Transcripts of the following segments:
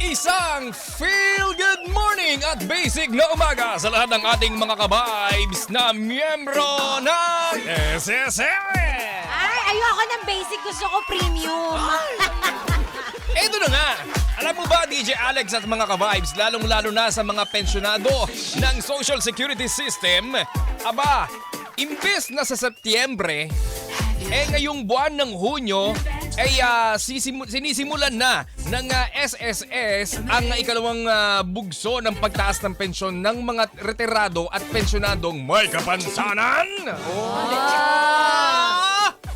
Isang feel good morning at basic na umaga sa lahat ng ating mga ka-vibes na miyembro ng SSL. Ay, ayoko ng basic. Gusto ko premium. Eto na nga. Alam mo ba, DJ Alex at mga ka-vibes, lalong-lalo na sa mga pensyonado ng Social Security System, aba, imbes na sa Setyembre, ngayong buwan ng Hunyo, ay sinisimulan na ng SSS ang ikalawang bugso ng pagtaas ng pensyon ng mga retirado at pensyonadong may kapansanan.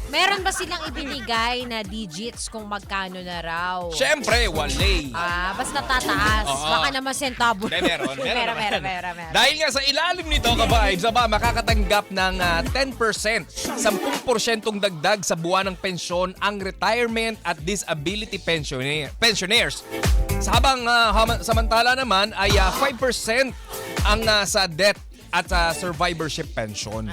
Meron ba silang ibinigay na digits kung magkano na raw? Siyempre, walay. Basta tataas. Oo. Baka naman centavo. Meron. Meron. Dahil nga sa ilalim nito, ka-vibes, makakatanggap ng 10%, 10% dagdag sa buwan ng pensyon ang retirement at disability pensioners. Samantala naman ay 5% ang sa death at survivorship pension.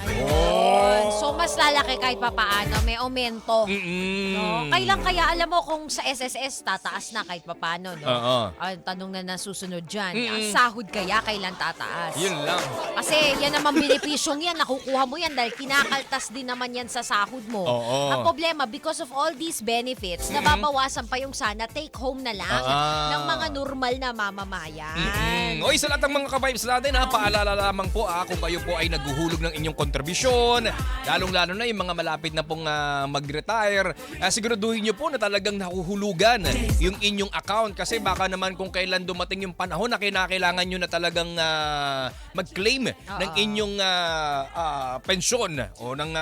So, mas lalaki kahit papaano. May aumento. No? Kailan kaya, alam mo kung sa SSS tataas na kahit papaano, no? Oo. Ang tanong na nasusunod dyan, ang sahod kaya kailan tataas? Yun lang. Kasi yan naman benepisyong yan, nakukuha mo yan dahil kinakaltas din naman yan sa sahod mo. Oo. Ang problema, because of all these benefits, nababawasan pa yung sana take home na lang ng mga normal na mamamayan. Oy, sa lahat ng mga ka-vibes natin, paalala lamang po kung kayo po ay naghuhulog ng inyong kontribusyon, lalong-lalo na yung mga malapit na pong mag-retire, siguraduhin nyo po na talagang nahuhulugan yung inyong account kasi baka naman kung kailan dumating yung panahon na kinakailangan nyo na talagang mag-claim ng inyong pensyon o ng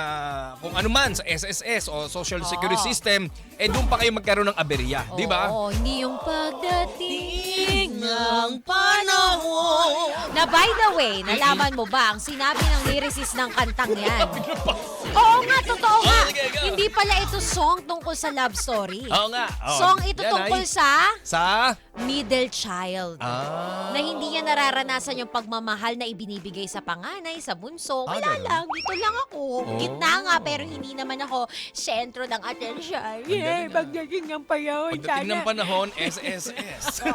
kung ano man sa SSS o Social Security System, doon pa kayo magkaroon ng aberya, di ba? Oo, hindi yung pagdating ng panahon. Na by the way, nalaman mo ba ang sinabi ng lyricist ng kantang yan? Oo nga, totoo nga. sige, go. Hindi pala ito song tungkol sa love story. Oo nga. Song ito tungkol sa sa middle child. Na hindi niya nararanasan yung pagmamahal na ibinibigay sa panganay, sa bunso. Wala ganun. lang, dito lang ako. Gitna nga, pero hindi naman ako sentro ng atensyon. Pagdating ng panahon, pagdating ng panahon, SSS.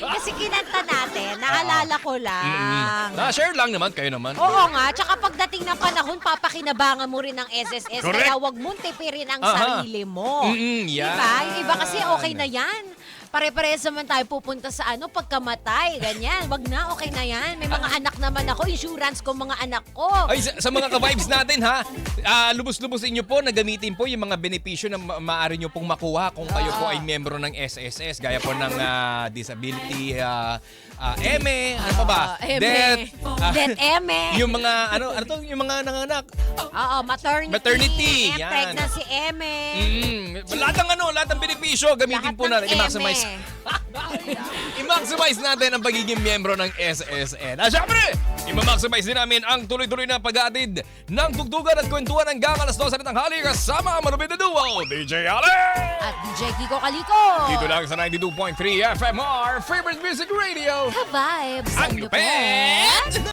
Kasi kinanta natin, naalala ko lang. Na-share lang naman, kayo naman. Oo nga, tsaka pagdating ng panahon, papakinabangan mo rin ng SSS. Correct. Kaya wag mong tipirin ang sarili mo. Yan. Diba? Yung iba kasi okay na yan. Pare-parehas naman tayo pupunta sa pagkamatay, ganyan. Wag na, okay na yan. May mga anak naman ako, insurance ko mga anak ko. Ay, sa mga ka-vibes natin lubos-lubosin nyo po na gamitin po yung mga benepisyo na maaari nyo pong makuha kung kayo po ay membro ng SSS, gaya po ng disability, EME, ano pa ba? Death, EME. Yung mga, yung mga nanganak. Oo, maternity. Yan. Pregnancy, EME. Lahat ng benepisyo, gamitin Lahat po ng natin, i-maximize. I-maximize natin ang pagiging miyembro ng SSN. Syempre, i-maximize din namin ang tuloy-tuloy na pag-aatid ng tugtugan at kwentuhan hanggang alas 12 ng tanghali kasama ang malupit na duo, DJ Alex! At DJ Kiko Kaliko. Dito lang sa 92.3 FMR, Favorite Music Radio. Ka-vibes. Ang lupit!